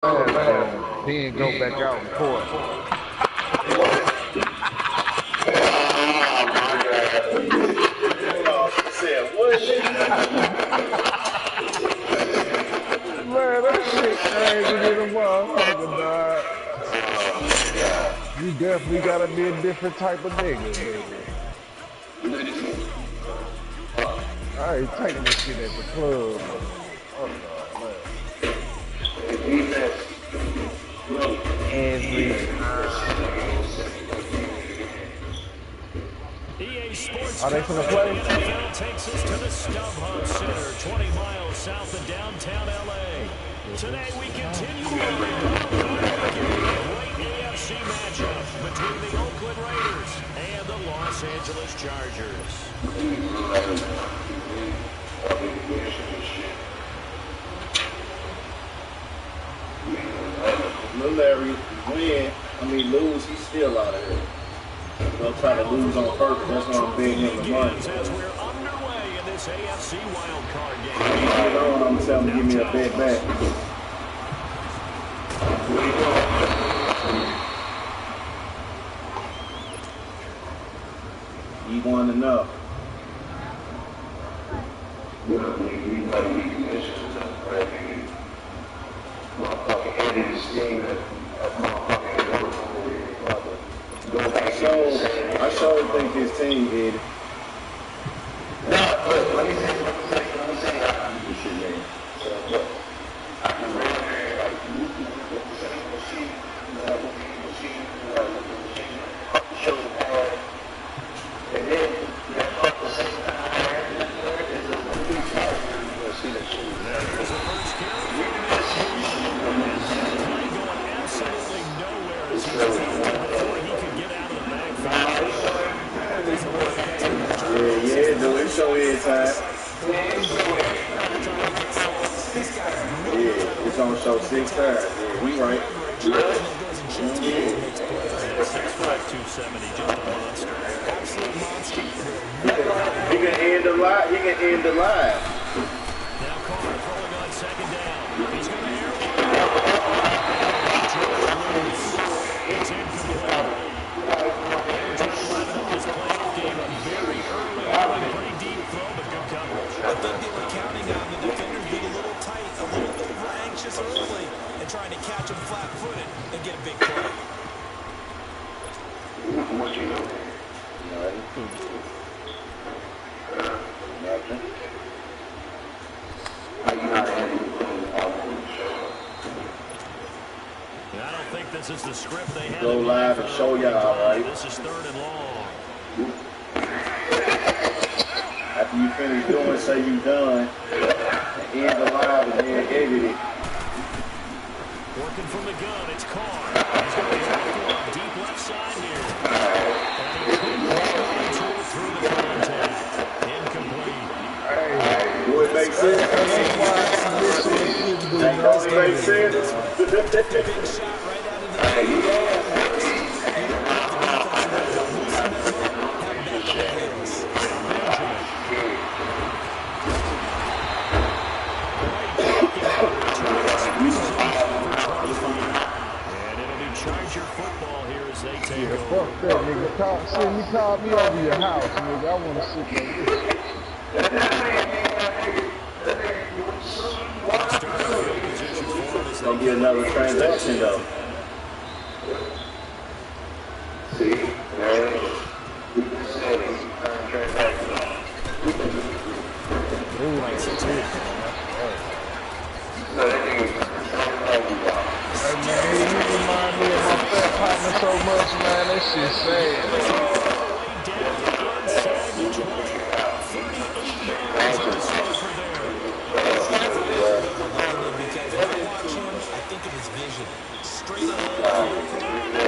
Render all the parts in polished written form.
Then go back out and court. Man, that shit crazy than a motherfucker, dog. You definitely gotta be a different type of nigga, nigga. I ain't taking this shit at the club, man. Oh, no, man. Every EA Sports are they finna play? NFL takes us to the StubHub Center, 20 miles south of downtown LA. Today we continue on the great AFC matchup between the Oakland Raiders and the Los Angeles Chargers. Lil Larry lose, he's still out of here. They'll try to lose on purpose. That's why I'm betting him the money. As we're underway in this AFC wildcard game. I know what I'm telling him, give me a bet back. He won enough. I sure think his team did. Let me say. Show every time. Yeah, it's on show 6 times. Yeah, we right. He can end the line. Now Carr throwing on second down. He's going to air it's incomplete. Very early, pretty deep throw, but good coverage. I think they were counting on the defenders being a little tight, a little over anxious early, and trying to catch him flat-footed and get a big play. I don't think this is the script they had. Go live and show y'all, right? This is 3rd and long. After you finish doing, say you done, and end the live and then edit it. Working from the gun, it's Carr. He's going to be off deep left side here. And he couldn't through the contact. Incomplete. Do it make sense? Does it make sense? Big shot right out of the Charger football here as they take over. Fuck that, nigga. Call me over your house, nigga. I want to sit there. It's gonna be another transaction, though. See, Hey man, you remind me of my fat partner so much, man. That shit sad. I think of his vision. Straight ahead.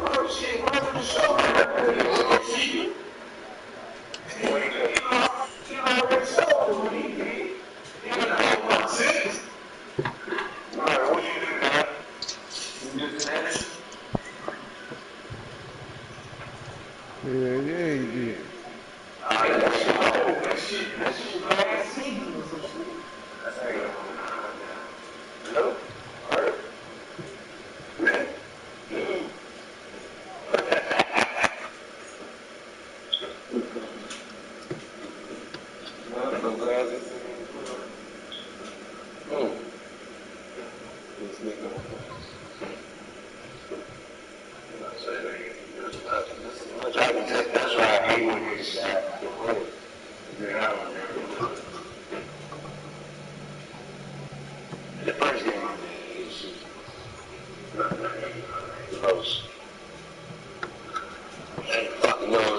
Oh shit. Yeah, he did.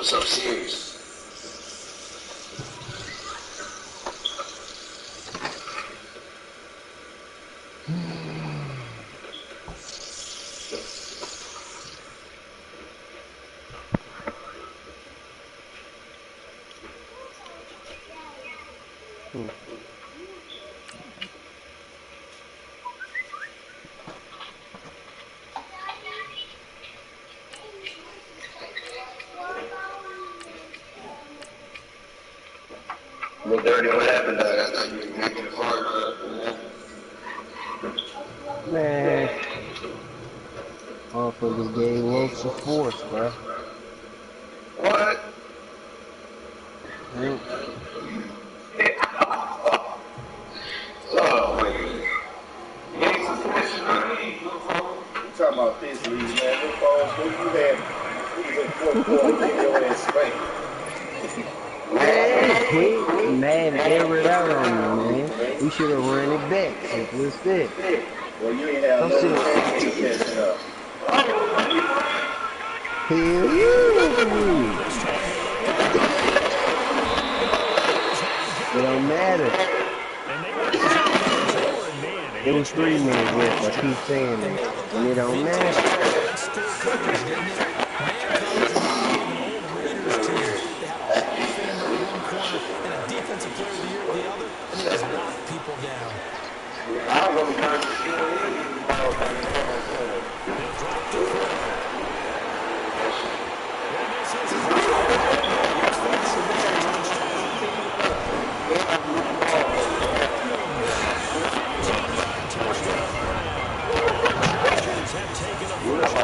So serious. Well, Dirty, what happened? I thought you were making a hard Man, motherfuckers gave Los the force, bro. What? Mm. Oh, wait. You talking about this league, man? Them falls, what you had? Who was in fourth quarter? They go in Spain. Man, quit. Man, air it out on me, man. We should have run it back. Simple as that. Well, you ain't have Some no shit. chance to catch up. Hell yeah. It don't matter. It was 3 minutes left. I keep saying that. And it don't matter.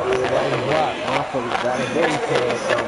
That was blocked. Motherfuckers got a day pass on.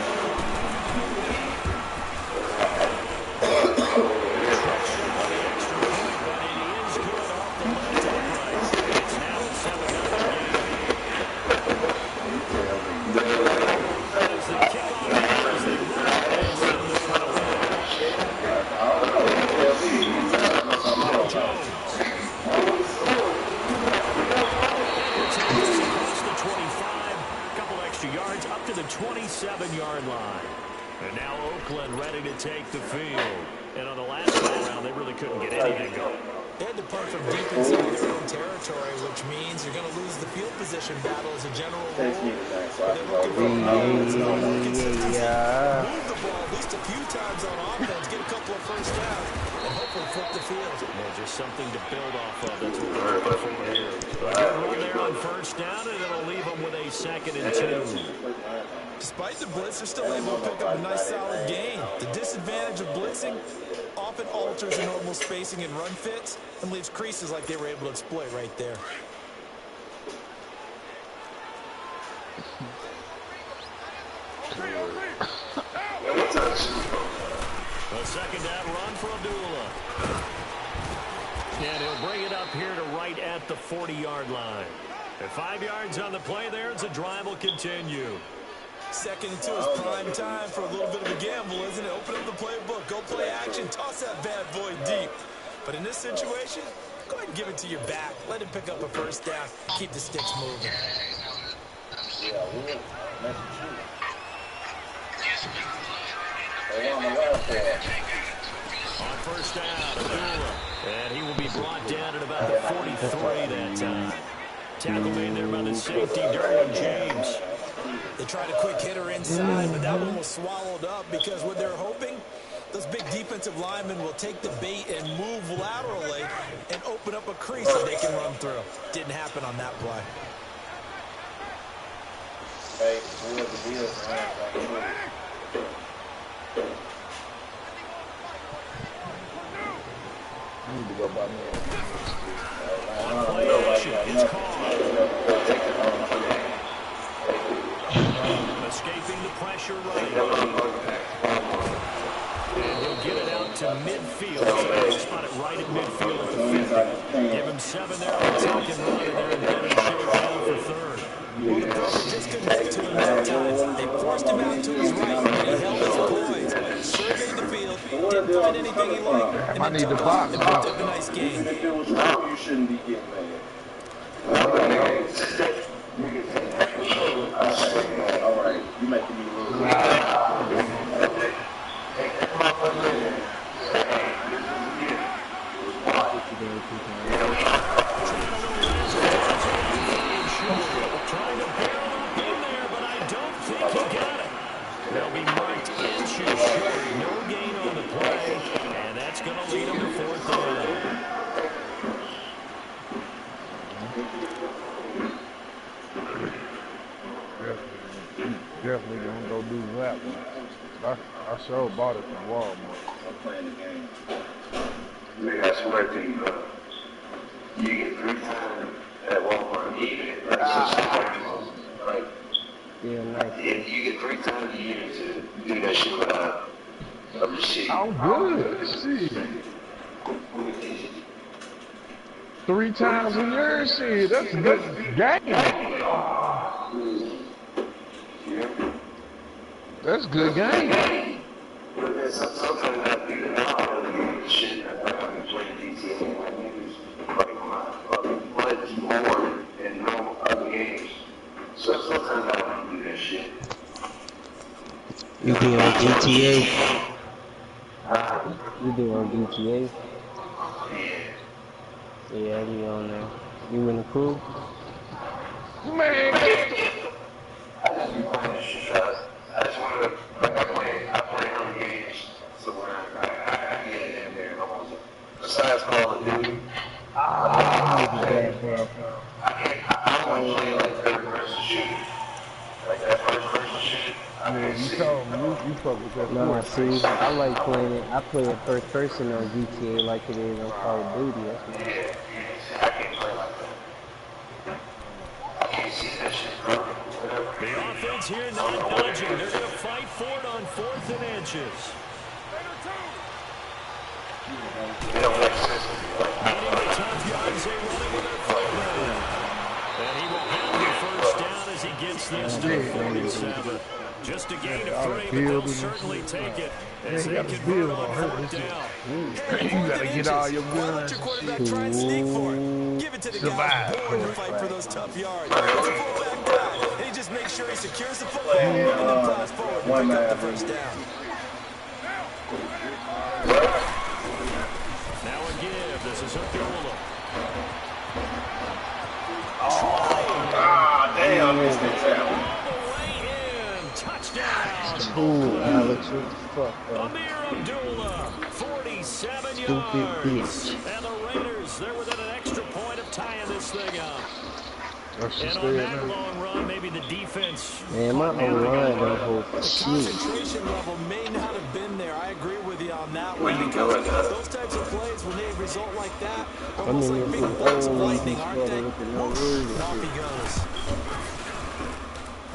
Yards up to the 27-yard line. And now Oakland ready to take the field. And on the last go-around, they really couldn't get anything going. They had to punt from deep inside their own territory, which means you're going to lose the field position battle as a general rule. They're looking for move the ball at least a few times on offense, get a couple of first downs, and hopefully flip the field. Yeah, just something to build off of. That's what we're looking for here. A good run there on first down, and it'll leave them with a 2nd and 2. Despite the blitz, they're still able to pick up a nice solid gain. The disadvantage of blitzing often alters the normal spacing and run fits and leaves creases like they were able to exploit right there. A 2nd down run for Abdullah. And he'll bring it up here to right at the 40-yard line. At 5 yards on the play there, as the drive will continue. 2nd and 2 is prime time for a little bit of a gamble, isn't it? Open up the playbook, go play action, toss that bad boy deep. But in this situation, go ahead and give it to your back. Let him pick up a first down. Keep the sticks moving. On first down, Abdullah. And he will be brought down at about the 43 that time. Tackle made there by the safety, Derwin James. They tried a quick hitter inside, but that one was swallowed up because what they're hoping, those big defensive linemen will take the bait and move laterally and open up a crease that they can run through. Didn't happen on that play. Hey, who was the deal, man? I need to go buy me On play action, it's caught. Escaping the pressure right. And he'll get it out to midfield. So he'll spot it right at midfield at the 50. Give him 7 there on the second run, and they're in better shape now for third. Well, the pressure just couldn't get to him that time. They forced him out to his right, and he held his poise, surveyed the field, didn't find anything he liked, and I then need the took box. off and picked up a nice gain. If it was wrong, you shouldn't be getting mad. All right, you making me look. Trying to barrel up in there, but I don't think he got it. They'll be marked inches short. No gain on the play, and that's going to lead them to 4th down. Definitely gonna go do that one. I sure bought it from Walmart. I'm playing the game. Man, I swear to you, you get 3 times at Walmart, you get like, Yeah, like you get 3 times a year to do that shit without a receipt. Oh, good. Shit. 3 times a year, shit. That's a good game. That's a good game. But then sometimes I do the shit that I can play GTA and I use like much more in normal other games. So sometimes I don't do that shit. you be on GTA. You be on GTA. Yeah, I be on there. You in the crew? Man, I just be playing this shit. I just want to, like, I play other games. So when I get it in there, almost. Besides Call of Duty, I don't want to play like third-person shooting. Like that first-person shooting. yeah, you told me you fuck with that. No, see, I like playing it. I play it first person on GTA like it is on Call of Duty. That's what I can't play like that. I can't see that shit, bro. The offense here not budging. They're going to fight for it on 4th and inches. They don't make sense. Meeting the tough yards they running with their fullback. And he will have the 1st down as he gets this to the 47. Just a gain of 3, but they'll certainly take it as they convert on 4th down. You gotta get all your Why let guns your and quarterback shit. try and sneak for it? Give it to the guy Survive. born to fight for those tough yards. It's a fullback guy, and he just makes sure he secures the football and then flies forward to pick up the 1st down. Now a give. This is Abdullah. Ah, damn, I missed that tackle. All the way in. Touchdown. Ooh, Alex, what the fuck, bro? Amir Abdullah, 47 Stupid yards. bitch. And the Raiders, they're within an extra point of tying this thing up. That's And just on there that now. long run, maybe the defense. Man, my O-line don't hold for shit. Concentration level may not have been there. I agree with you on that one because those types of plays, when they result like that, almost like big bolts of lightning, aren't they? Off he goes.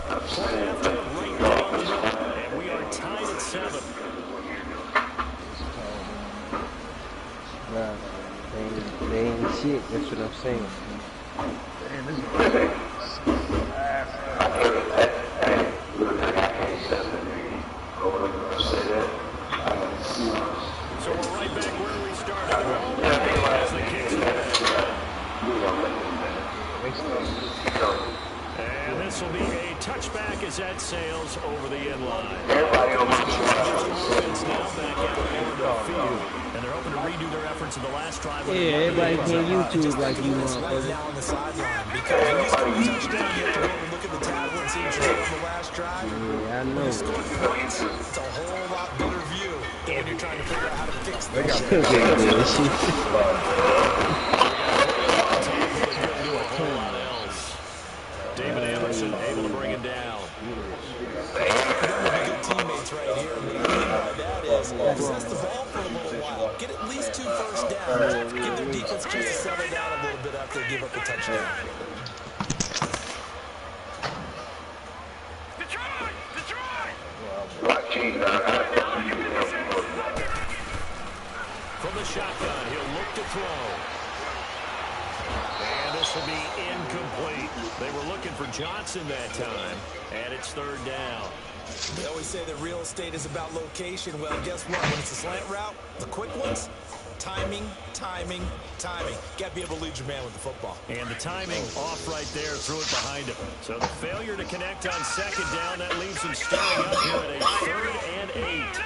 Play after it right down the middle. And we are tied at 7. Nah, they ain't shit. That's what I'm saying. Man, this is So we're right back where we started. As the kicks and this will be a touchback as that sails over the end line. Offense now back out on the field. And they're hoping to redo their efforts in the last drive. Yeah, everybody can YouTube Just like thinking you this want, right baby. now on the sideline because when you score a touchdown, you have to go over and look at the tablet and see see what you did on the last drive? Yeah, I When know. you score points, it's a whole lot better view than when you're trying to figure out how to fix They things. got cooking good shit. Couldn't do a whole lot else. David Anderson able to bring him down. Them to be good teammates right here. And what I mean by that is possess the ball for a little while. Get at least 2 first downs. Give their defense a chance to settle down a little bit after they give up a touchdown. From the shotgun, he'll look to throw. And this will be incomplete. They were looking for Johnson that time, and it's 3rd down. They always say that real estate is about location. Well, guess what? When it's a slant route, the quick ones, timing, timing, timing. Got to be able to lead your man with the football. And the timing off right there, threw it behind him. So the failure to connect on 2nd down, that leaves him staring up here at a 3rd and 8.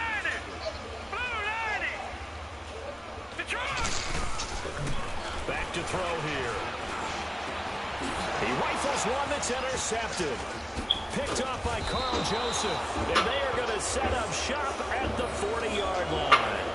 Back to throw here. He rifles one that's intercepted. Picked off by Carl Joseph. And they are going to set up shop at the 40-yard line.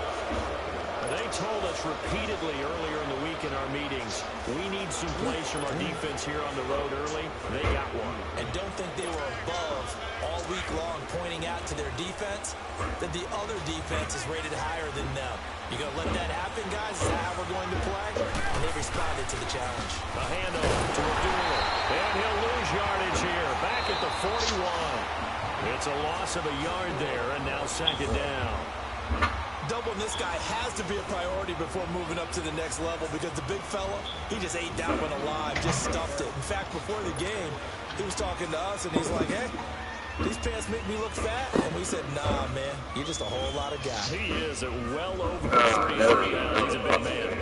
They told us repeatedly earlier in the week in our meetings, we need some plays from our defense here on the road early. They got one. And don't think they were above all week long pointing out to their defense that the other defense is rated higher than them. You going to let that happen, guys? Is that how we're going to play? And they responded to the challenge. A handoff to Abdullah. And he'll lose yardage here. Back at the 41. It's a loss of a yard there, and now 2nd down. Doubling this guy has to be a priority before moving up to the next level because the big fella, he just ate that one alive, just stuffed it. In fact, before the game, he was talking to us, and he's like, hey, these pants make me look fat. And we said, nah, man, you're just a whole lot of guy. He is at well over 3 now. He's a big man.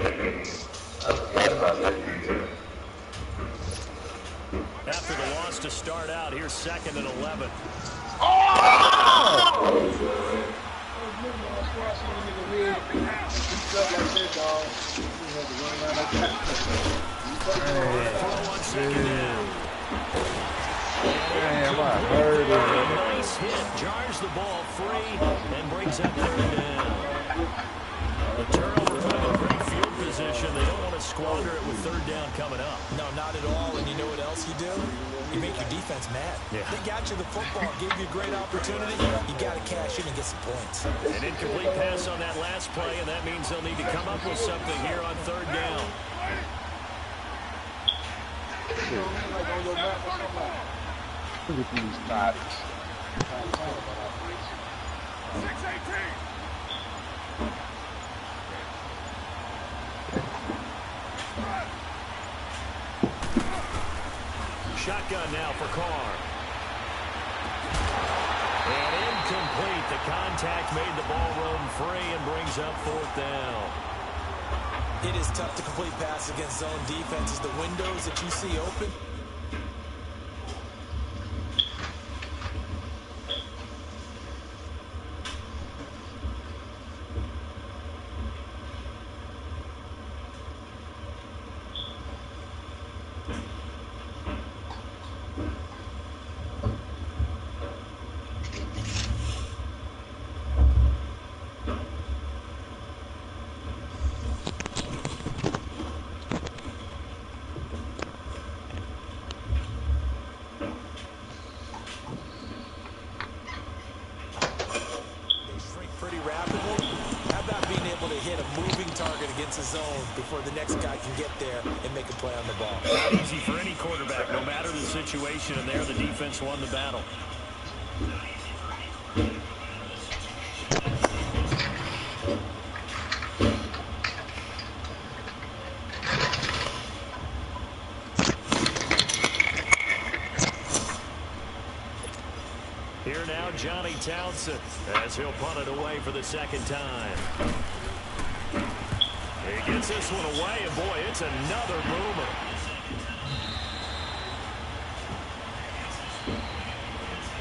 After the loss to start out, here's 2nd and 11. Damn, I heard it. Nice hit, jars the ball free, and brings up 3rd down. The turnover put him in great field position. They don't want to squander it with 3rd down coming up. No, not at all. And you know what else you do? You make your defense mad. Yeah. They got you the football, gave you a great opportunity. You got to cash in and get some points. An incomplete pass on that last play, and that means they'll need to come up with something here on 3rd down. Look at these bodies. Shotgun now for Carr. And incomplete. The contact made the ball roam free and brings up 4th down. It is tough to complete passes against zone defenses. The windows that you see open, against the zone before the next guy can get there and make a play on the ball. Not easy for any quarterback, no matter the situation, and there the defense won the battle. Here now, Johnny Townsend, as he'll punt it away for the 2nd time. He gets this one away, and boy, it's another boomer.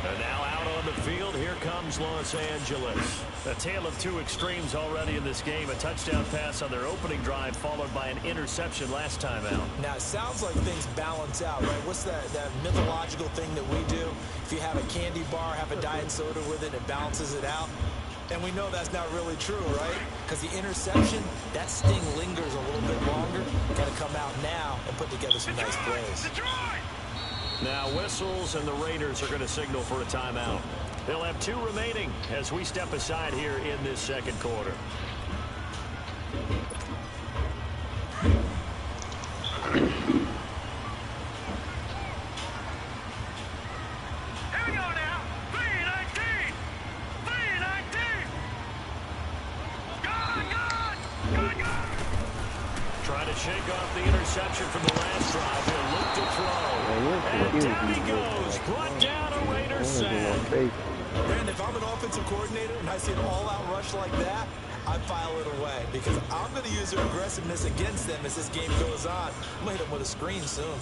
And now out on the field. Here comes Los Angeles. A tale of two extremes already in this game. A touchdown pass on their opening drive, followed by an interception last time out. Now, it sounds like things balance out, right? What's that mythological thing that we do? If you have a candy bar, have a diet soda with it, it balances it out. And we know that's not really true, right? Because the interception, that sting lingers a little bit longer. Got to come out now and put together some nice plays. Now whistles, and the Raiders are going to signal for a timeout. They'll have 2 remaining as we step aside here in this second quarter. Trying to shake off the interception from the last drive. He'll look to throw. And down he goes. Brought down a Raiders sack. And if I'm an offensive coordinator and I see an all-out rush like that, I file it away because I'm going to use their aggressiveness against them as this game goes on. I'm going to hit them with a screen soon.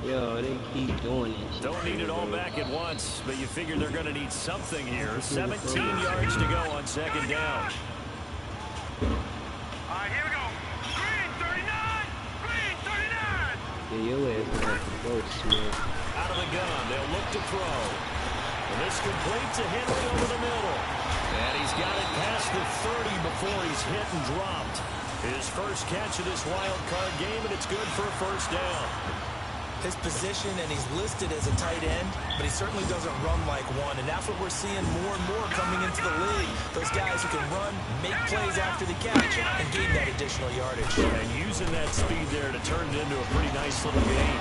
Yo, they keep doing this. Don't need it all back at once, but you figure they're going to need something here. 17 yards to go on second down. All right, here we go. Green 39! Green 39! Yeah, your ass gonna have to go, Smith. Out of the gun, they'll look to throw. And this complete to Henry over the middle. And he's got it past the 30 before he's hit and dropped. His first catch of this wild card game, and it's good for a first down. His position, and he's listed as a tight end, but he certainly doesn't run like one, and that's what we're seeing more and more coming into the league. Those guys who can run, make plays after the catch, and gain that additional yardage. And using that speed there to turn it into a pretty nice little game.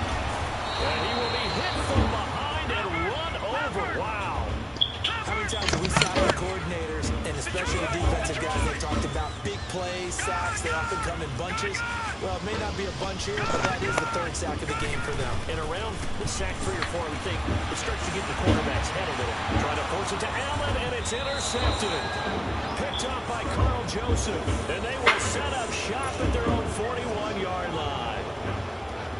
And he will be hit from behind and run over. Wow. How many times have we sat with coordinators, and especially the defensive guys, they talked about big plays, sacks, they often come in bunches. Well, it may not be a bunch here, but that is the 3rd sack of the game for them. And around the sack 3 or 4, we think it starts to get the quarterback's head a little. Trying to force it to Allen, and it's intercepted. Picked up by Carl Joseph, and they will set up shop at their own 41-yard line.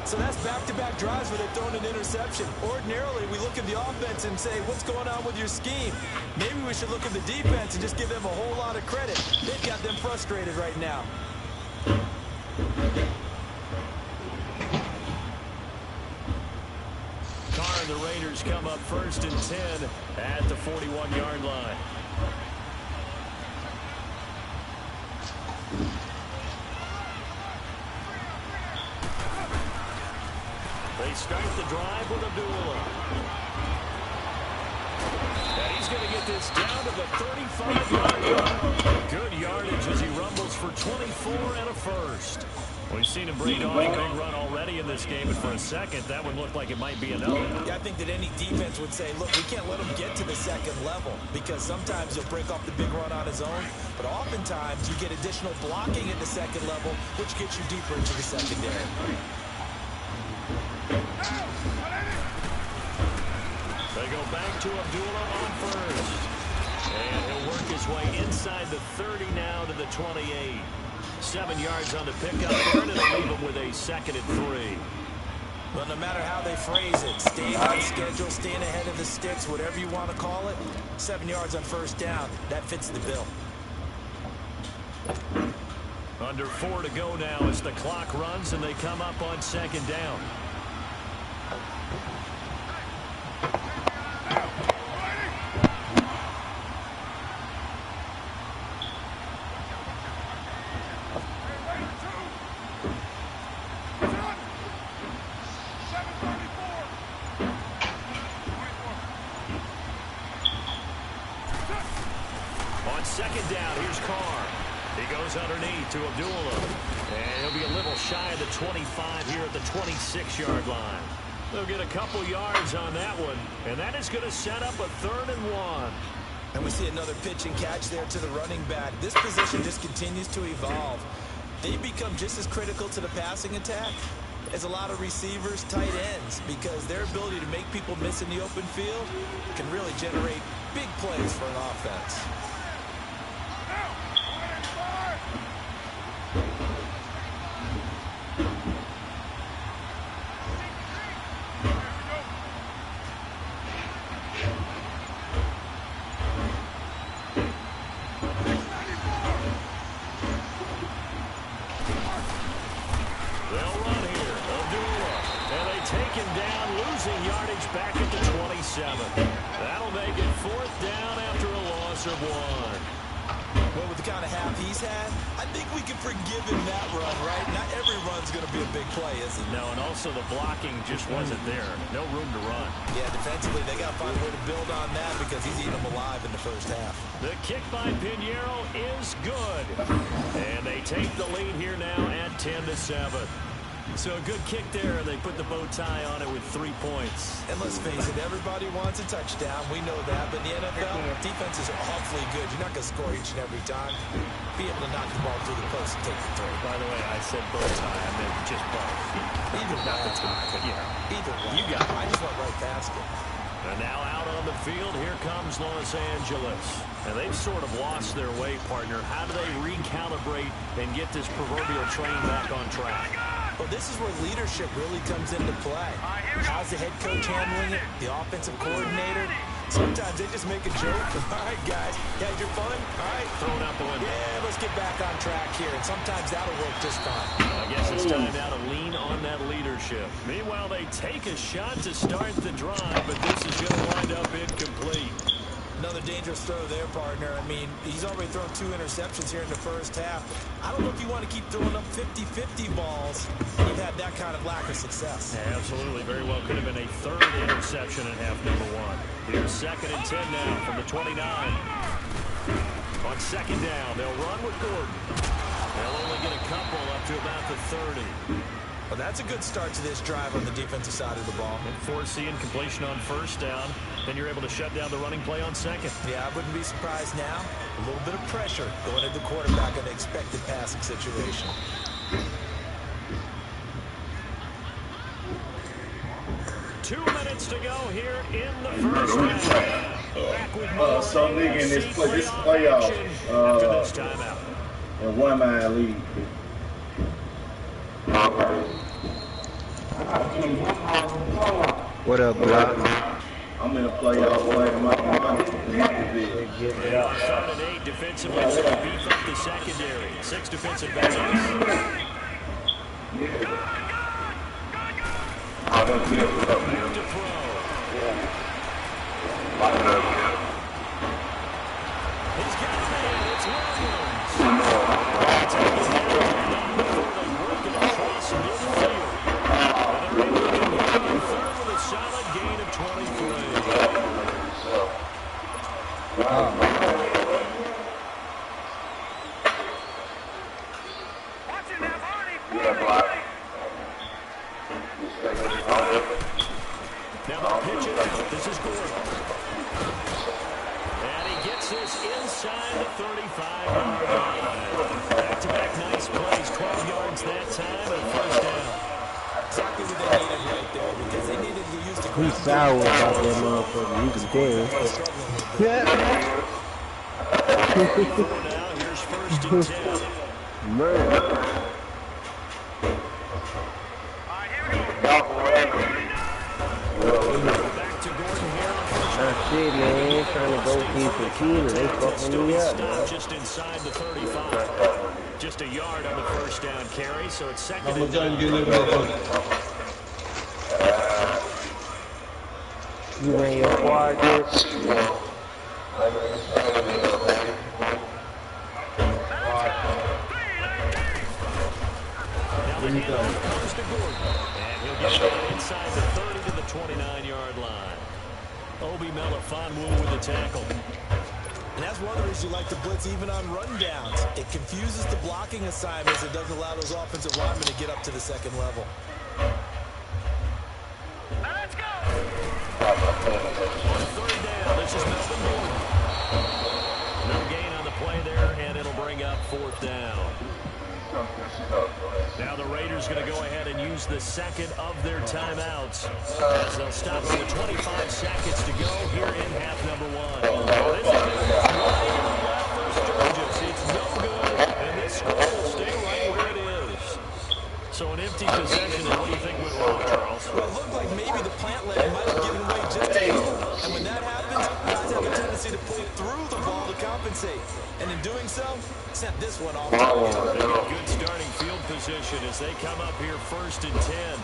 So that's back-to-back drives where they've thrown an interception. Ordinarily, we look at the offense and say, what's going on with your scheme? Maybe we should look at the defense and just give them a whole lot of credit. They've got them frustrated right now. Carr and the Raiders come up 1st and 10 at the 41-yard line. They start the drive with Abdullah. And he's going to get this down to the 35-yard line. Good yardage as he rumbles for 24 and a first. We've seen him bring off a big run already in this game, but for a second, that would look like it might be another. Yeah, I think that any defense would say, look, we can't let him get to the second level because sometimes he'll break off the big run on his own, but oftentimes you get additional blocking at the second level, which gets you deeper into the secondary. They go back to Abdullah on first. And he'll work his way inside the 30 now to the 28. 7 yards on the pickup there, and it'll leave him with a 2nd and 3. Well, no matter how they phrase it, staying on schedule, staying ahead of the sticks, whatever you want to call it, 7 yards on first down, that fits the bill. Under 4 to go now as the clock runs and they come up on 2nd down. On 2nd down, here's Carr. He goes underneath to Abdullah. And he'll be a little shy of the 25 here at the 26-yard line. They'll get a couple yards on that one. And that is going to set up a 3rd and 1. And we see another pitch and catch there to the running back. This position just continues to evolve. They become just as critical to the passing attack as a lot of receivers, tight ends, because their ability to make people miss in the open field can really generate big plays for an offense. taken down, losing yardage back at the 27. That'll make it 4th down after a loss of 1. Well, with the kind of half he's had, I think we can forgive him that run, right? Not every run's going to be a big play, is it? No, and also the blocking just wasn't there. No room to run. Yeah, defensively, they got to find a way to build on that because he's eating them alive in the first half. The kick by Pinheiro is good. And they take the lead here now at 10-7. So a good kick there, and they put the bow tie on it with 3 points. And let's face it, everybody wants a touchdown. We know that. But in the NFL, defenses are awfully good. You're not going to score each and every time. Be able to knock the ball through the post and take the throw. By the way, I said bow tie. I meant just both. Either Not way. the tie, but yeah. Either way. You got it. I just went right past it. And now out on the field, here comes Los Angeles. And they've sort of lost their way, partner. How do they recalibrate and get this proverbial train back on track? Well, this is where leadership really comes into play. How's the head coach handling it? The offensive coordinator? Sometimes they just make a joke. All right, guys, had your fun? All right. Throwing out the window. Yeah, let's get back on track here. And sometimes that'll work just fine. I guess it's time now to lean on that leadership. Meanwhile, they take a shot to start the drive, but this is going to wind up incomplete. Another dangerous throw there, partner. I mean, he's already thrown 2 interceptions here in the first half. I don't know if you want to keep throwing up 50-50 balls. You've had that kind of lack of success. Yeah, absolutely. Very well could have been a 3rd interception in half number 1. Here's 2nd and 10 now from the 29. On 2nd down, they'll run with Gordon. They'll only get a couple up to about the 30. Well, that's a good start to this drive on the defensive side of the ball. And foreseeing completion on 1st down. Then you're able to shut down the running play on 2nd. Yeah, I wouldn't be surprised now. A little bit of pressure going at the quarterback in the expected passing situation. Two minutes to go here in the first half. Back with more Some nigga in this playoff playoff, after this timeout. and 1-man lead. What up, Block? I'm in a playoff playing my Started 8 defensively, so beef up the secondary. 6 defensive backs. To throw. He's got a man. It's Williams. Taking the down before they work it across midfield. And they're able to get him on 3rd with a solid gain of 23. Watch it now, Barney. Now they'll pitch it out. This is Gordon. And he gets this inside the 35-yard line. Back-to-back nice plays. 12 yards that time and a 1st down. Exactly what they needed right there because they needed to use the He's sour about that motherfucker. You can tell. Yeah. Now here's 1st and 10. Murder. All right, here we go. Back to Gordon here. Shit, man. Trying to go keep the key and they fucking me up, Stop bro. just inside the 35. Just a yard on the 1st down carry, so it's 2nd and 9. You ran your quad, dude? Now the handoff comes to Gordon. And he'll get it inside the 30 to the 29-yard line. Obi Melifonwu with the tackle. And that's one of the reasons you like to blitz even on rundowns. It confuses the blocking assignments. It doesn't allow those offensive linemen to get up to the 2nd level. Now let's go. On 3rd down, this is Melvin Gordon. No gain on the play there, and it'll bring up 4th down. Now the Raiders going to go ahead and use the 2nd of their timeouts as they'll stop with 25 seconds to go here in half number 1. This is right in the left for Sturgis. It's no good, and this score will stay right where it is. So an empty possession, and what do you think went wrong, Charles? Well, it looked like maybe the plant leg might have given way just a little. And when that happens, guys have a tendency to pull through the ball to compensate. And in doing so, sent this one off target. They get good starting field position as they come up here 1st and 10.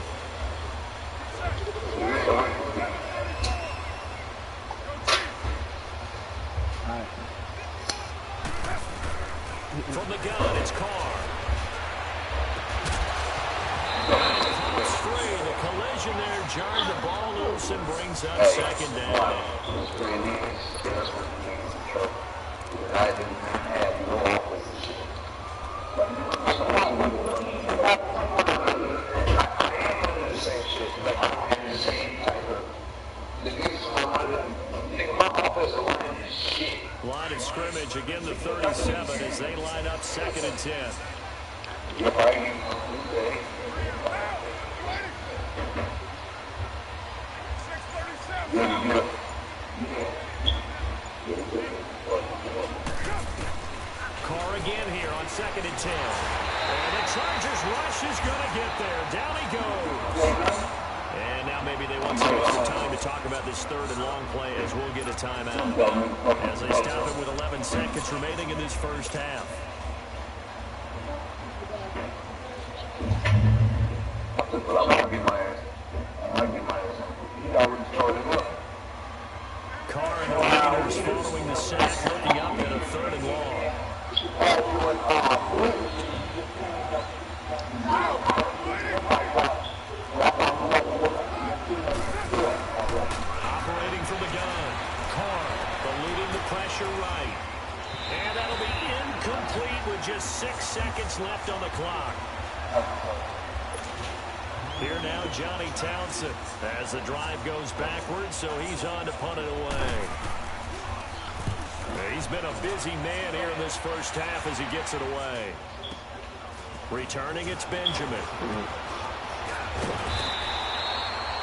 Townsend brings up second down. That's what it is. That's what it is. I didn't have no opposition. The same shit. Like, I had the same type of. The niggas my offensive line is shit. Line of scrimmage again to 37 as they line up 2nd and 10. Carr again here on 2nd and 10. And the Chargers rush is going to get there. Down he goes. And now maybe they want some extra time to talk about this 3rd and long play as we'll get a timeout. As they stop it with 11 seconds remaining in this first half. Carr and the Raiders following the sack, looking up at a 3rd and long. Operating from the gun. Carr eluding the pressure right. And that'll be incomplete with just 6 seconds left on the clock. Here now, Johnny Townsend, as the drive goes backwards, so he's on to punt it away. He's been a busy man here in this first half as he gets it away. Returning, it's Benjamin.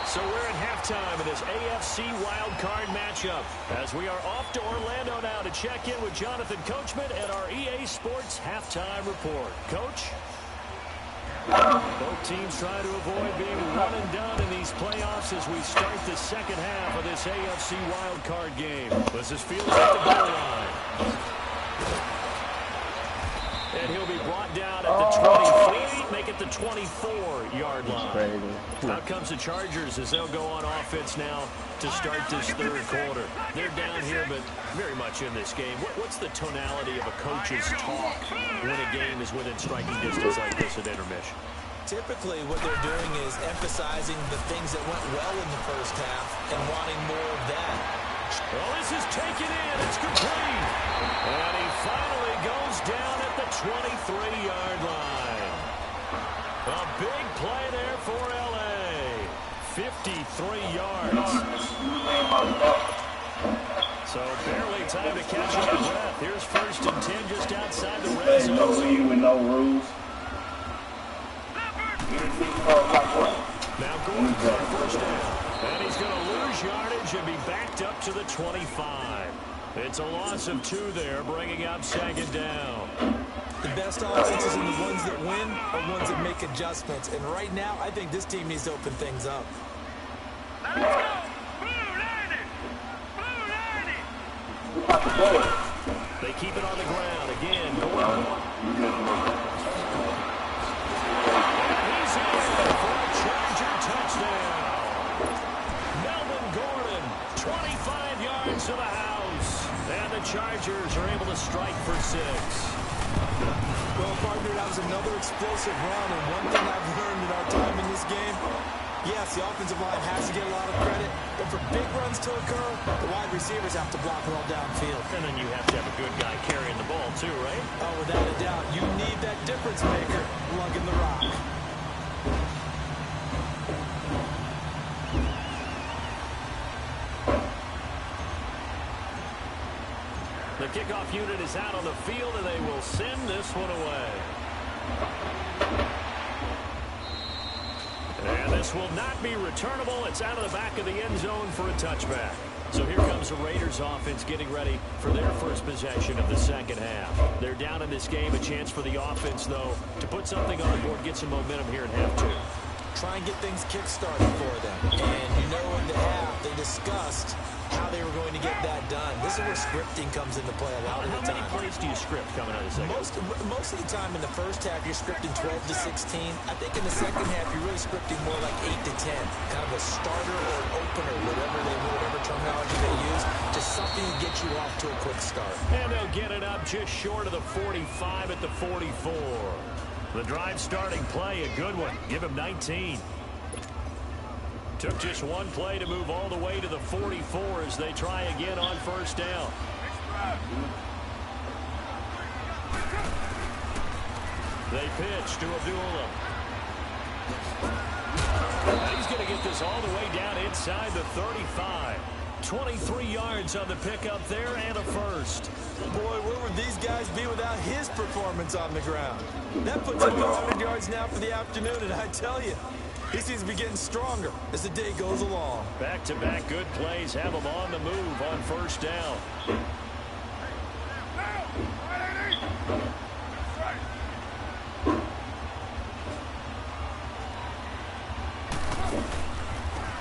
So we're at halftime in this AFC wildcard matchup as we are off to Orlando now to check in with Jonathan Coachman at our EA Sports halftime report. Coach? Both teams try to avoid being one and done in these playoffs as we start the second half of this AFC wildcard game. This is Fields at the goal line. And he'll be brought down at the 23, make it the 24-yard line. Out comes the Chargers as they'll go on offense now to start this 3rd quarter. They're down here, but very much in this game. What's the tonality of a coach's talk when a game is within striking distance like this at intermission? Typically, what they're doing is emphasizing the things that went well in the first half and wanting more of that. Well, this is taken in. It's complete. And he finally goes down at the 23-yard line. A big play there for L.A. 53 yards. So barely time to catch up breath. Here's 1st and 10 just outside the red zone. No see with no rules. Now going for the 1st down. And he's going to lose yardage and be backed up to the 25. It's a loss of 2 there, bringing up 2nd down. The best offenses and the ones that win are ones that make adjustments. And right now, I think this team needs to open things up. Let's go! Blue 90! They keep it on the ground again. Gordon. And he's in for a Charger touchdown. Melvin Gordon, 25 yards to the house. And the Chargers are able to strike for 6. Well, partner, that was another explosive run, and one thing I've learned in our time in this game, yes, the offensive line has to get a lot of credit, but for big runs to occur, the wide receivers have to block it all downfield. And then you have to have a good guy carrying the ball too, right? Oh, without a doubt, you need that difference maker lugging the rock. The kickoff unit is out on the field, and they will send this one away. And this will not be returnable. It's out of the back of the end zone for a touchback. So here comes the Raiders offense getting ready for their first possession of the second half. They're down in this game. A chance for the offense, though, to put something on the board, get some momentum here in half 2. Try and get things kick-started for them. And you know in the half, they discussed how they were going to get that done. This is where scripting comes into play a lot of the time. How many plays do you script coming out of the second? Most of the time in the first half, you're scripting 12 to 16. I think in the second half, you're really scripting more like 8 to 10. Kind of a starter or an opener, whatever terminology they use. Just something to get you off to a quick start. And they'll get it up just short of the 45 at the 44. The drive starting play, a good one. Give him 19. Took just one play to move all the way to the 44 as they try again on first down. They pitch to Abdullah. And he's going to get this all the way down inside the 35. 23 yards on the pickup there and a first. Boy, where would these guys be without his performance on the ground? That puts him 100 yards now for the afternoon, and I tell you, he seems to be getting stronger as the day goes along. Back-to-back good plays have him on the move on first down.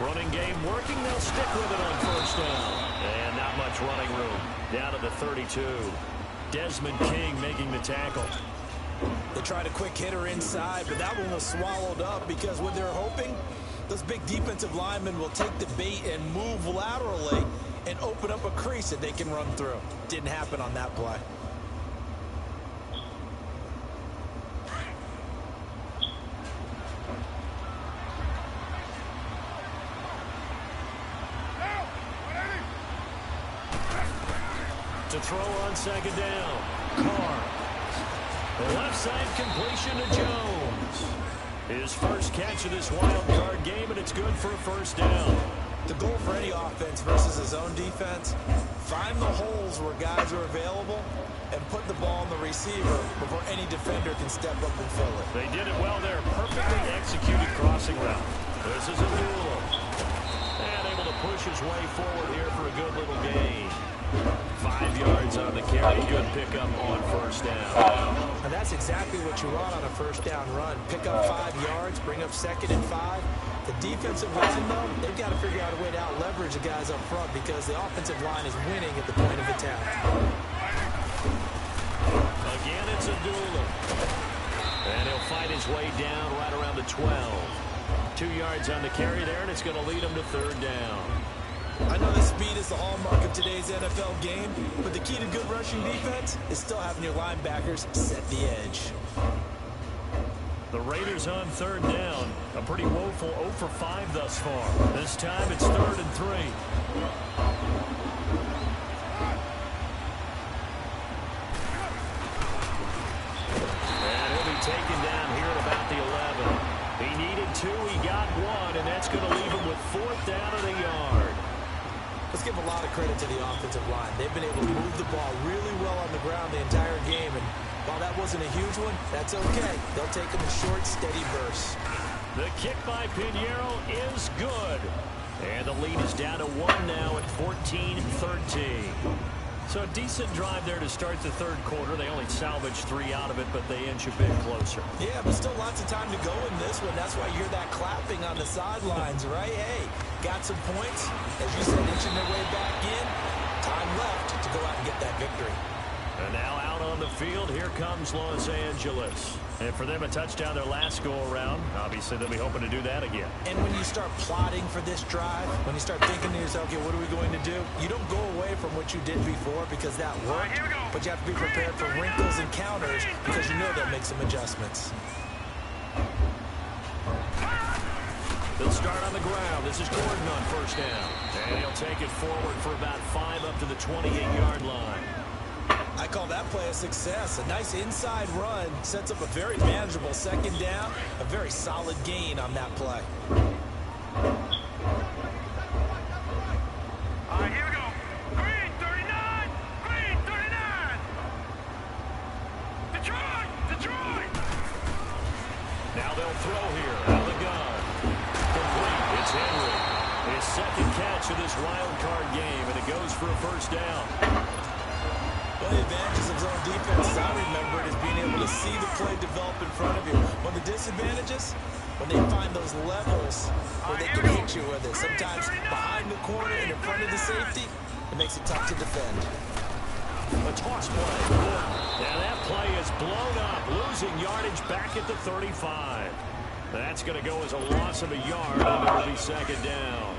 Running game working. They'll stick with it on first down. And not much running room. Down to the 32. Desmond King making the tackle. They tried a quick hitter inside, but that one was swallowed up because what they're hoping, those big defensive linemen will take the bait and move laterally and open up a crease that they can run through. Didn't happen on that play. To throw on second down. Carr. The left side completion to Jones. His first catch of this wild card game, and it's good for a first down. The goal for any offense versus his own defense, find the holes where guys are available and put the ball on the receiver before any defender can step up and fill it. They did it well there. Perfectly executed crossing route. This is Abdullah. And able to push his way forward here for a good little gain. 5 yards on the carry. Good pickup on first down. And that's exactly what you want on a first down run. Pick up 5 yards, bring up second and 5. The defensive line, though, they've got to figure out a way to out-leverage the guys up front because the offensive line is winning at the point of attack. Again, it's Abdullah. And he'll fight his way down right around the 12. 2 yards on the carry there, and it's going to lead him to third down. I know the speed is the hallmark of today's NFL game, but the key to good rushing defense is still having your linebackers set the edge. The Raiders on third down. A pretty woeful 0 for 5 thus far. This time it's 3rd and 3. And he'll be taken down here at about the 11. He needed 2, he got 1, and that's going to leave him with 4th down at a yard. Let's give a lot of credit to the offensive line. They've been able to move the ball really well on the ground the entire game, and while that wasn't a huge one, that's okay. They'll take them in short, steady bursts. The kick by Pinheiro is good. And the lead is down to 1 now at 14-13. So a decent drive there to start the third quarter. They only salvaged 3 out of it, but they inch a bit closer. Yeah, but still lots of time to go in this one. That's why you hear that clapping on the sidelines, right? Hey, got some points. As you said, inching their way back in. Time left to go out and get that victory. And now out on the field, here comes Los Angeles. And for them, a touchdown their last go-around. Obviously, they'll be hoping to do that again. And when you start plotting for this drive, when you start thinking to yourself, okay, what are we going to do? You don't go away from what you did before because that worked. But you have to be prepared for wrinkles and counters because you know they'll make some adjustments. They'll start on the ground. This is Gordon on first down. And he'll take it forward for about 5 up to the 28-yard line. I call that play a success. A nice inside run sets up a very manageable second down. A very solid gain on that play. Here we go. Green 39. Green 39. Detroit. Detroit. Now they'll throw here. Out of the gun. Complete. It's Henry. His second catch of this wild card game, and it goes for a first down. One of the advantages of zone defense, as I remember it, is being able to see the play develop in front of you. One of the disadvantages, when they find those levels where they can hit you with it. Sometimes behind the corner and in front of the safety, it makes it tough to defend. A toss play. Now that play is blown up, losing yardage back at the 35. That's going to go as a loss of a yard, and it'll be second down.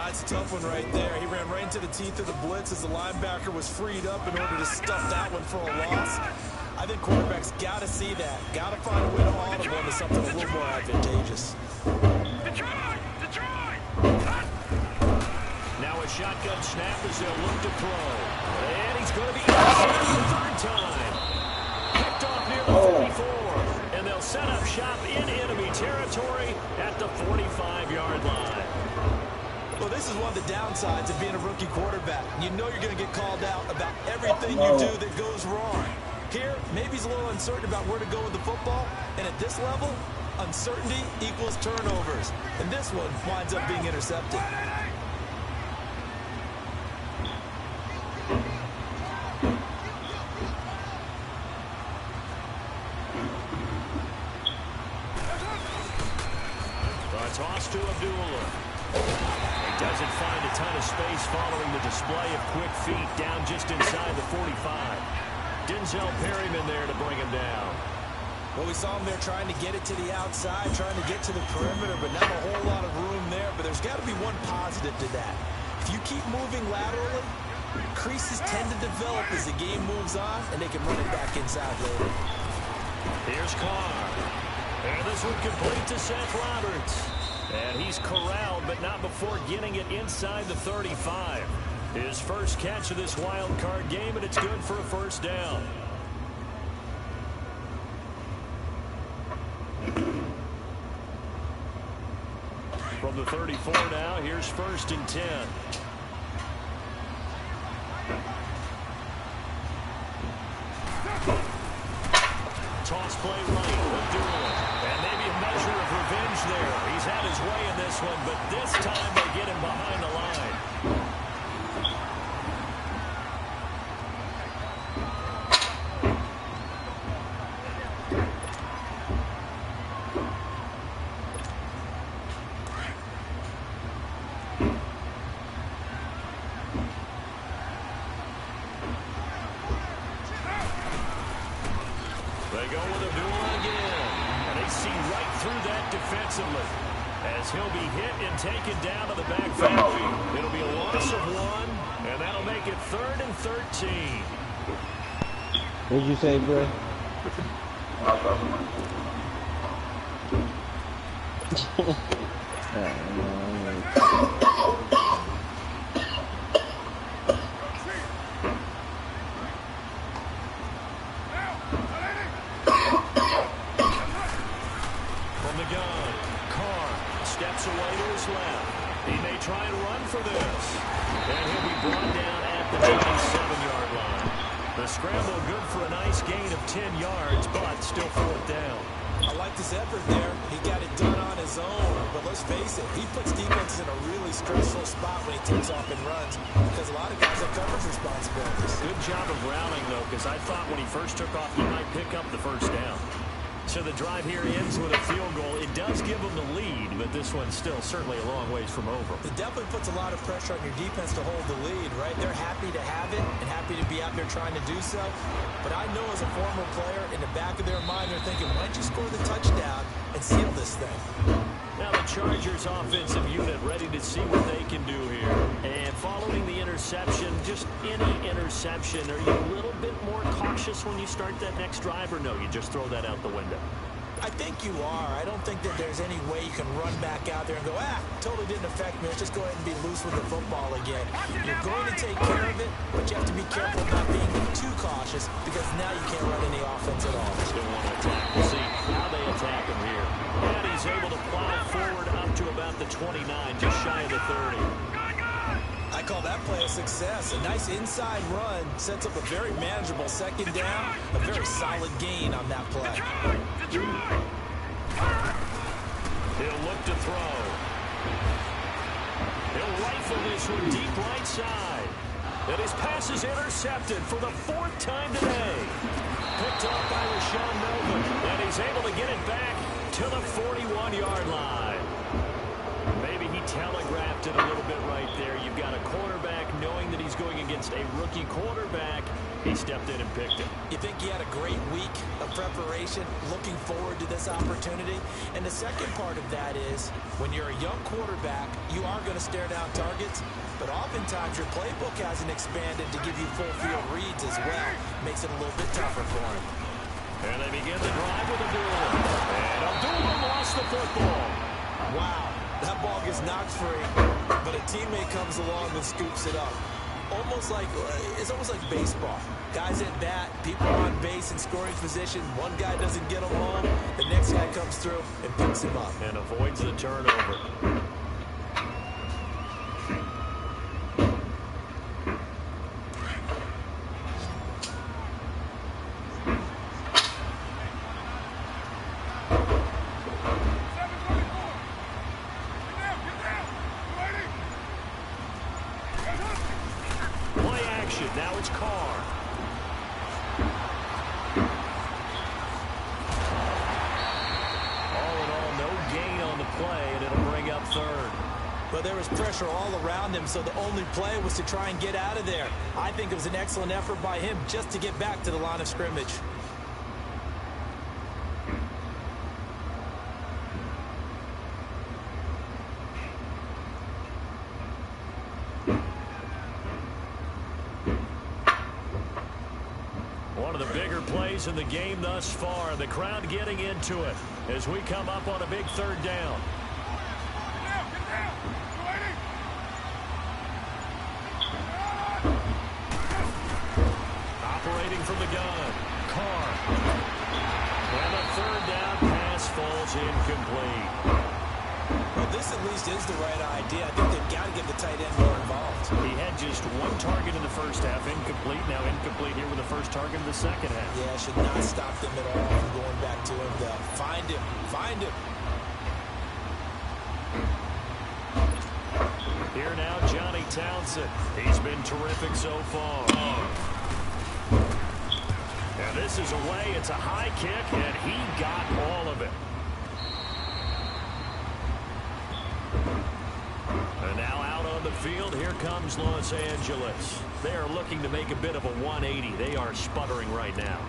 It's a tough one right there. He ran right into the teeth of the blitz as the linebacker was freed up in order to stuff that one for a loss. I think quarterbacks got to see that. Got to find a way to audible into something a little more advantageous. Detroit. Detroit. shotgun snap as they'll look to throw. And he's going to be intercepted the third time. Picked off near the 44. And they'll set up shop in enemy territory at the 45-yard line. Well, this is one of the downsides of being a rookie quarterback. You know you're going to get called out about everything you do that goes wrong. Here, maybe he's a little uncertain about where to go with the football. And at this level, uncertainty equals turnovers. And this one winds up being intercepted. A toss to Abdullah. He doesn't find a ton of space following the display of quick feet down just inside the 45. Denzel Perryman there to bring him down. Well, we saw him there trying to get it to the outside, trying to get to the perimeter, but not a whole lot of room there. But there's got to be one positive to that. If you keep moving laterally, creases tend to develop as the game moves on, and they can run it back inside later. Here's Carr. And this one complete to Seth Roberts. And he's corralled, but not before getting it inside the 35. His first catch of this wild card game, and it's good for a first down. From the 34 now, here's 1st and 10. Toss play right, Abdullah. And maybe a measure of revenge there. He's had his way in this one, but this time they get him behind the line. They go with Abdullah again. And they see right through that defensively. As he'll be hit and taken down to the back 50. It'll be a loss of 1. And that'll make it 3rd and 13. What'd you say, bro? From the gun, Carr steps away to his left. He may try and run for this. And he'll be brought down at the 27-yard line. The scramble good for a nice gain of 10 yards, but still 4th down. I like this effort there. He got it done on his own. But let's face it, he puts defenses in a really stressful spot when he takes off and runs because a lot of guys have coverage responsibilities. Good job of routing, though, because I thought when he first took off, he might pick up the first down. So the drive here ends with a field goal. It does give them the lead, but this one's still certainly a long ways from over. It definitely puts a lot of pressure on your defense to hold the lead, right? They're happy to have it and happy to be out there trying to do so. But I know as a former player, in the back of their mind, they're thinking, why don't you score the touchdown and seal this thing? Now the Chargers offensive unit ready to see what they can do here. And following the interception, just any interception, are you a little bit more cautious when you start that next drive, or no, you just throw that out the window? I think you are. I don't think that there's any way you can run back out there and go, totally didn't affect me. Let's just go ahead and be loose with the football again. You're going to take care of it, but you have to be careful not being too cautious because now you can't run any offense at all. Still want to attack. We'll see how they attack him here. And he's able to plow forward up to about the 29, just shy of the 30. I call that play a success. A nice inside run sets up a very manageable 2nd down. A very solid gain on that play. He'll look to throw. He'll rifle this one deep right side. And his pass is intercepted for the 4th time today. Picked off by Rashawn Melvin. And he's able to get it back to the 41-yard line. Maybe he telegraphed it a little bit right there. You've got a quarterback knowing that he's going against a rookie quarterback. He stepped in and picked it. You think he had a great week of preparation, looking forward to this opportunity? And the second part of that is, when you're a young quarterback, you are going to stare down targets, but oftentimes your playbook hasn't expanded to give you full field reads as well. Makes it a little bit tougher for him. And they begin the drive with Abdullah. And Abdullah lost the football. Wow. That ball gets knocked free, but a teammate comes along and scoops it up. It's almost like baseball. Guys at bat, people on base in scoring position. One guy doesn't get him home. The next guy comes through and picks him up. And avoids the turnover. Now it's Carr. All in all, no gain on the play, and it'll bring up third. But there was pressure all around him, so the only play was to try and get out of there. I think it was an excellent effort by him just to get back to the line of scrimmage. One of the bigger plays in the game thus far. The crowd getting into it as we come up on a big third down. Operating from the gun, Carr. And a third down pass falls incomplete. Well, this at least is the right idea. I think they've got to get the tight end more involved. He had just one target in the first half, incomplete. Now incomplete here with the first target in the second half. Yeah, should not stop them at all from going back to him. Find him. Find him. Here now, Johnny Townsend. He's been terrific so far. And this is away. It's a high kick, and he got all of it. And now out on the field, here comes Los Angeles. They are looking to make a bit of a 180. They are sputtering right now.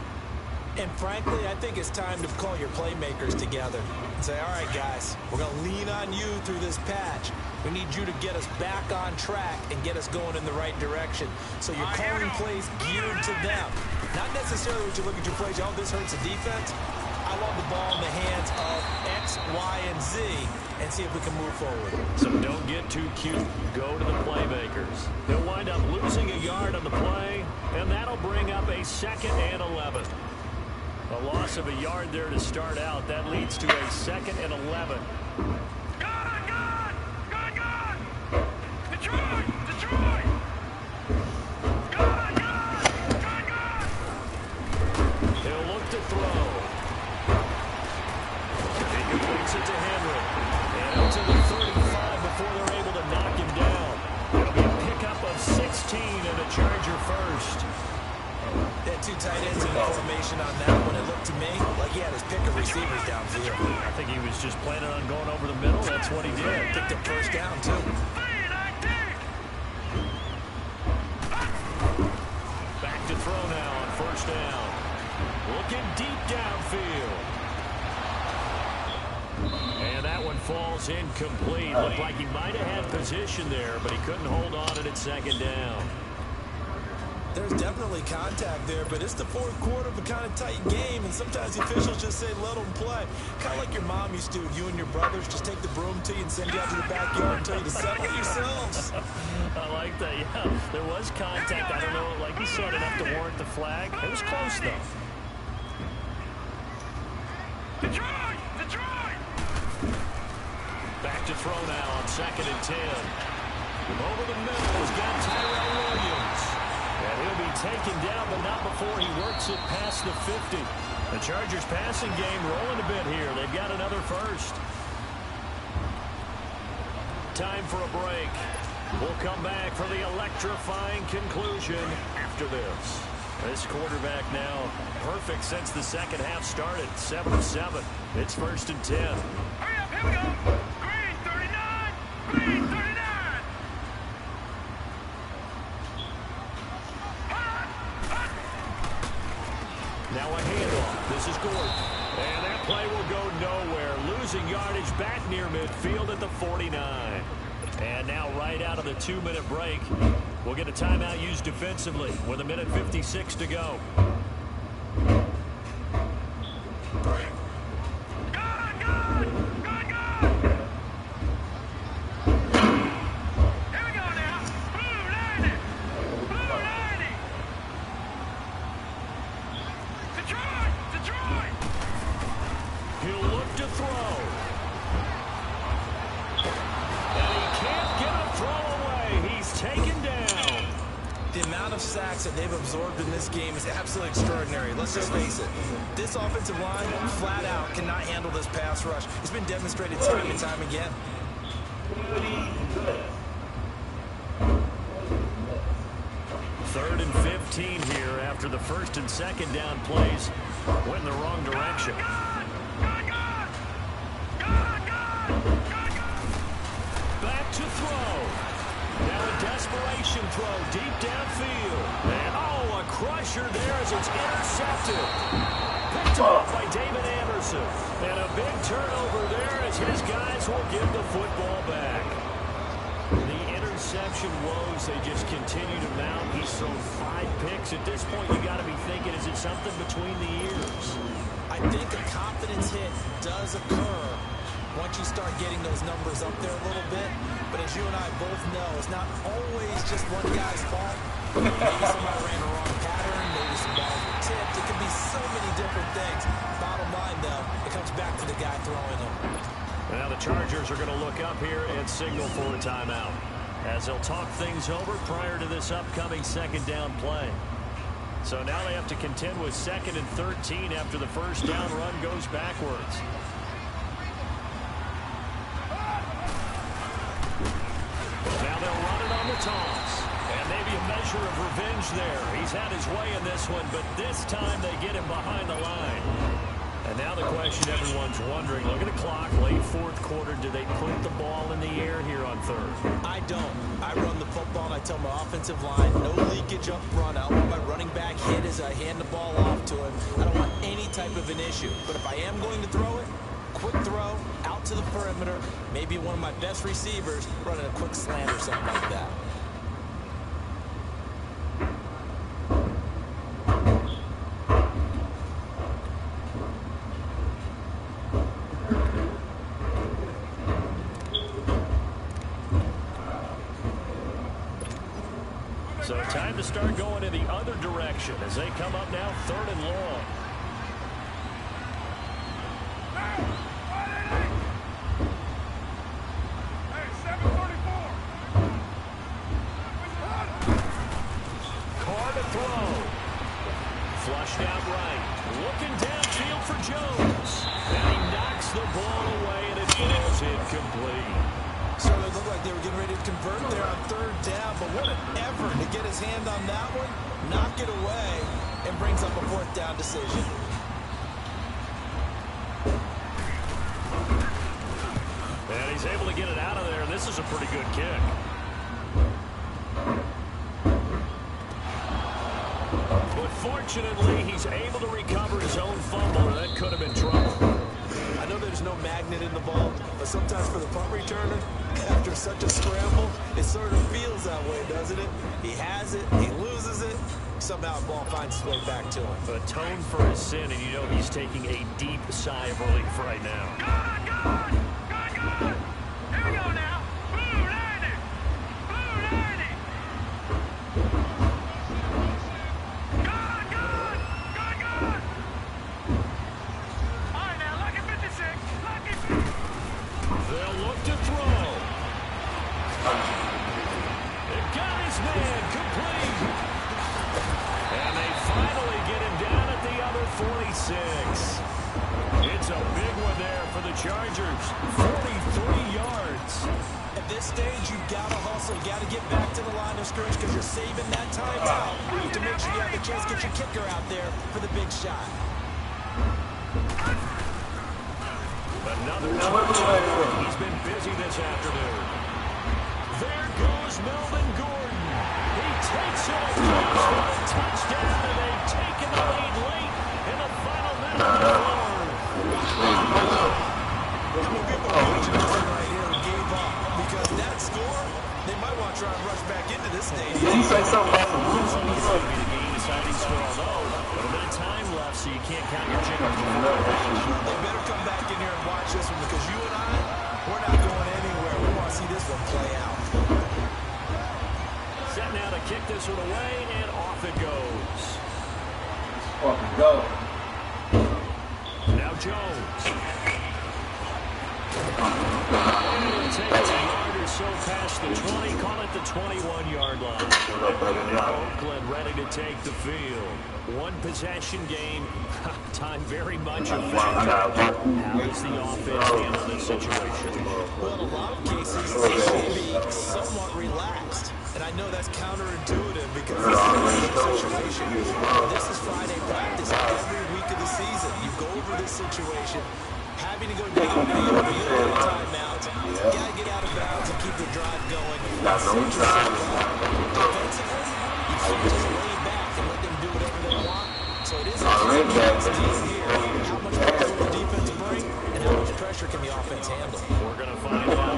And frankly, I think it's time to call your playmakers together and say, all right, guys, we're going to lean on you through this patch. We need you to get us back on track and get us going in the right direction. So you're calling plays geared to them. Not necessarily what you look at your plays, oh, this hurts the defense. I want the ball in the hands of X, Y, and Z and see if we can move forward. So don't get too cute. Go to the playmakers. They'll wind up losing a yard on the play, and that'll bring up a 2nd and 11. A loss of a yard there to start out. That leads to a 2nd and 11. Detroit! Detroit! He'll look to throw. He completes it to Henry. And out to the 35 before they're able to knock him down. It'll be a pickup of 16 and a Charger first. They had two tight ends in formation on that one. It looked to me like he had his pick of receivers downfield. I think he was just planning on going over the middle. That's what he did. Picked up first down, too. Back to throw now on first down. Looking deep downfield. And that one falls incomplete. Looked like he might have had position there, but he couldn't hold on at 2nd down. There's definitely contact there, but it's the fourth quarter of a kind of tight game, and sometimes the officials just say, let them play. Kind of like your mom used to. You and your brothers just take the broom to you and send you out to the backyard and tell you to settle it yourselves. I like that, yeah. There was contact. I don't know, like you said, enough to warrant the flag. It was close, though. Detroit! Detroit! Back to throw now on 2nd and 10. Over the middle has got Tyrell Williams. And he'll be taken down, but not before he works it past the 50. The Chargers passing game rolling a bit here. They've got another first. Time for a break. We'll come back for the electrifying conclusion after this. This quarterback now perfect since the second half started. 7 of 7. It's 1st and 10. Hurry up, here we go! Green 39! Green 39! Now a handoff. This is Gordon. And that play will go nowhere. Losing yardage back near midfield at the 49. And now right out of the 2-minute break, we'll get a timeout used defensively with 1:56 to go. amount of sacks that they've absorbed in this game is absolutely extraordinary. Let's just face it. This offensive line, flat out, cannot handle this pass rush. It's been demonstrated time and time again. Third and 15 here after the first and second down plays went in the wrong direction. Back to throw. Now a desperation throw deep downfield. And oh, a crusher there as it's intercepted. Picked off by David Anderson. And a big turnover there as his guys will give the football back. The interception woes, they just continue to mount. He's thrown 5 picks. At this point, you got to be thinking, is it something between the ears? I think a confidence hit does occur once you start getting those numbers up there a little bit. But as you and I both know, it's not always just one guy's fault. Maybe somebody ran the wrong pattern, maybe some balls were tipped. It could be so many different things. Bottom line, though, it comes back to the guy throwing them. Now the Chargers are going to look up here and signal for a timeout, as they'll talk things over prior to this upcoming second down play. So now they have to contend with 2nd and 13 after the first down run goes backwards. Now they'll run it on the toss. And maybe a measure of revenge there. He's had his way in this one, but this time they get him behind the line. And now the question everyone's wondering, look at the clock, late 4th quarter, do they put the ball in the air here on 3rd? I don't. I run the football and I tell my offensive line, no leakage up front. I want my running back hit as I hand the ball off to him. I don't want any type of an issue. But if I am going to throw it, quick throw, out to the perimeter, maybe one of my best receivers running a quick slant or something like that. So time to start going in the other direction as they come up now 3rd and long. Carr to throw. Flushed out right. Looking downfield for Jones. And he knocks the ball away and it falls incomplete. So it looked like they were getting ready to convert there on 3rd down, but what an effort to get his hand on that one, knock it away, and brings up a 4th down decision. And he's able to get it out of there. This is a pretty good kick. But fortunately, he's able to recover his own fumble, and that could have been trouble. I know there's no magnet in the ball, but sometimes for the punt returner, after such a scramble, it sort of feels that way, doesn't it? He has it, he loses it, somehow the ball finds its way back to him. Atone for his sin, and you know he's taking a deep sigh of relief right now. Good. Here we go now. Blue landing. Blue landing. Good. All right now, lucky 56. Lucky 56. They'll look to throw. It got his man complete. And they finally get him down at the other 46. It's a big one there for the Chargers. 43 yards. At this stage, you've got to hustle. You got to get back to the line of scrimmage because you're saving that time out to make sure you have the chance to get your kicker out there for the big shot. Another touchdown. He's been busy this afternoon. There goes Melvin Gordon. He takes it across for a touchdown, and they've taken the lead late in the final minute of the fourth. There's more people watching this one right here who gave up because that score, they might want to try and rush back into this stadium. Did he say something about some It's easy to be the game-deciding score, although a little bit of time left, so you can't count your chickens before they're hatched. They better come back in here and watch this one because you and I, we're not going anywhere. We want to see this one play out. Set now to kick this one away, and off it goes. fucking go? Now Jones. Take a yard or so past approach the 20, call it the 21-yard line. Oakland ready to take the field. One possession game. Time very much a factor. How does the offense handle this situation? Well, in a lot of cases, they should be somewhat relaxed. And I know that's counterintuitive because this is a regular situation. This is Friday practice every week of the season. You go over this situation, having to go down the field timeouts. You got to get out of bounds and keep the drive going. Defensively, you can't just lay back and let them do whatever they want. So it is a team here. How much pressure will the defense bring, and how much pressure can the offense handle? We're going to find out.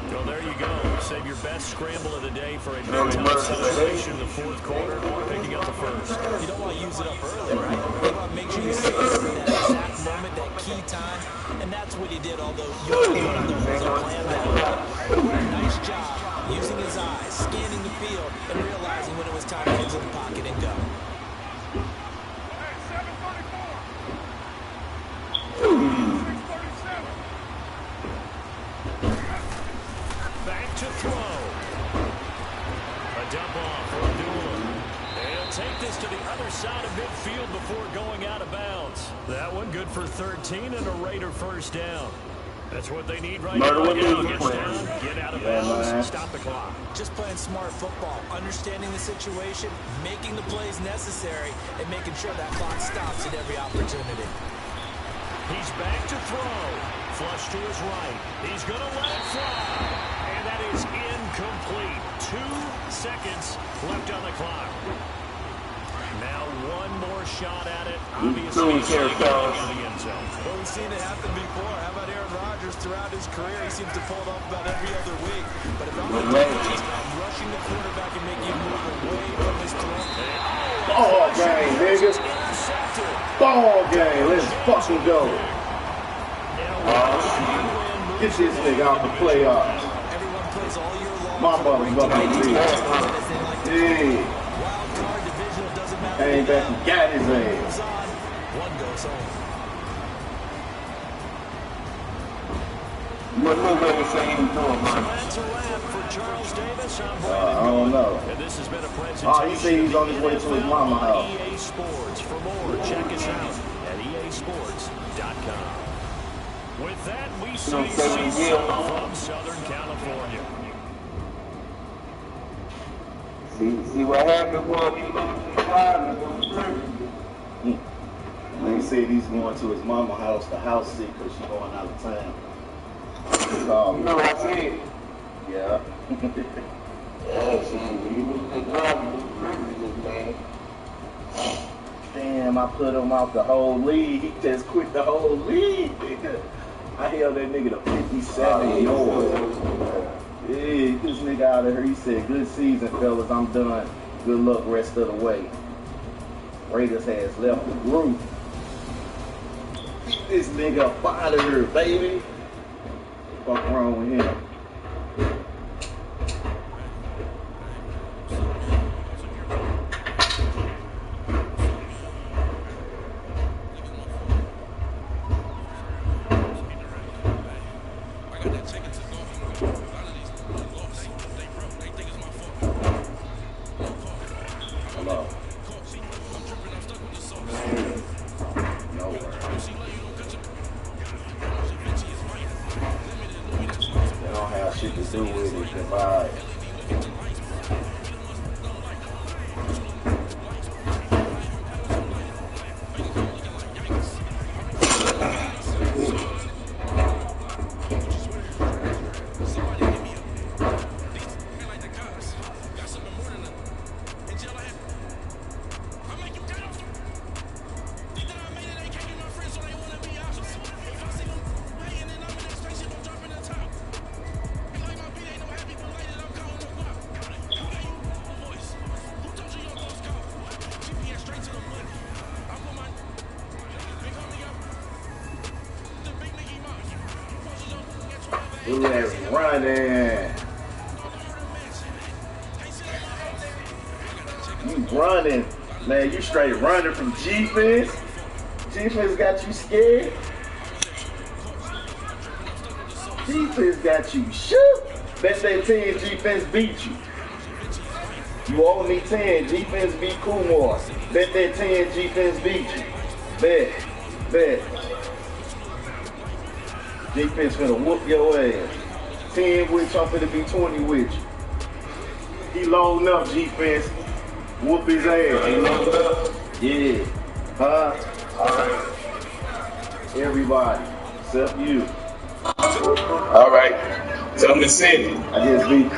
Well, there you go. Save your best scramble of the day for a no-time situation in the fourth quarter, picking up the first. You don't want to use it up early, right? You want to make sure you save it for that exact moment, that key time, and that's what he did, although you don't know who's plan that. Nice job using his eyes, scanning the field, and realizing when it was time to get to the pocket and go. Back to throw. A dump off for Abdullah. They'll take this to the other side of midfield before going out of bounds. That one good for 13 and a Raider first down. That's what they need right now. Gets down, get out of bounds, stop the clock. Just playing smart football, understanding the situation, making the plays necessary, and making sure that clock stops at every opportunity. He's back to throw. Flush to his right. He's going to let it fly. And that is incomplete. 2 seconds left on the clock. Now one more shot at it. Obviously, in the end zone. Well, we've seen it happen before. How about Aaron Rodgers throughout his career? He seems to pull it off about every other week. But if I'm the defense, I'm rushing the quarterback and making him move away from his throw. Ball game, nigga. Ball game. Let's fucking go. Get this nigga out the playoffs. Everyone plays all year long. My mother's fucking league. Hey. Wild card divisional doesn't matter. Came back and got his ass. One goes home. That's a wrap for Charles Davis. I don't know. And this has been a presentation. Oh, he said he's on his way to his mama house. EA Sports. For more, check us out at easports.com. With that, we say from Southern California. See what happened They said he's going to his mama house, the house sick, because she's going out of town. You know what I said? Yeah. Damn, I put him out the whole league. He just quit the whole league, nigga. I held that nigga to 57 yards. Yeah, this nigga out of here, he said, good season, fellas, I'm done. Good luck rest of the way. Raiders has left the group. Get this nigga up out of here, baby. What's wrong with him? Shit to do with it, the vibe. Who is running? You running. Man, you straight running from defense. Defense got you scared. Defense got you shook. Bet that 10 defense beat you. You owe me 10. Defense beat Kumar. Bet that 10 defense beat you. Bet. Defense finna whoop your ass. 10 with you, I'm finna be 20 with you. He loading up defense. Whoop his ass. He loaded up? Yeah. Huh? Alright. Everybody. Except you. Alright. Tell him to send it. I just beat.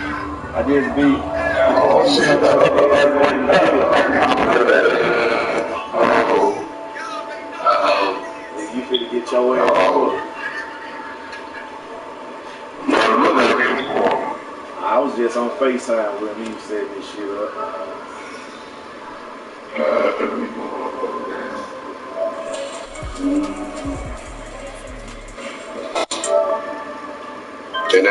Oh, shit. You finna get your ass whooped. I was just on FaceTime with him. He was setting this shit up.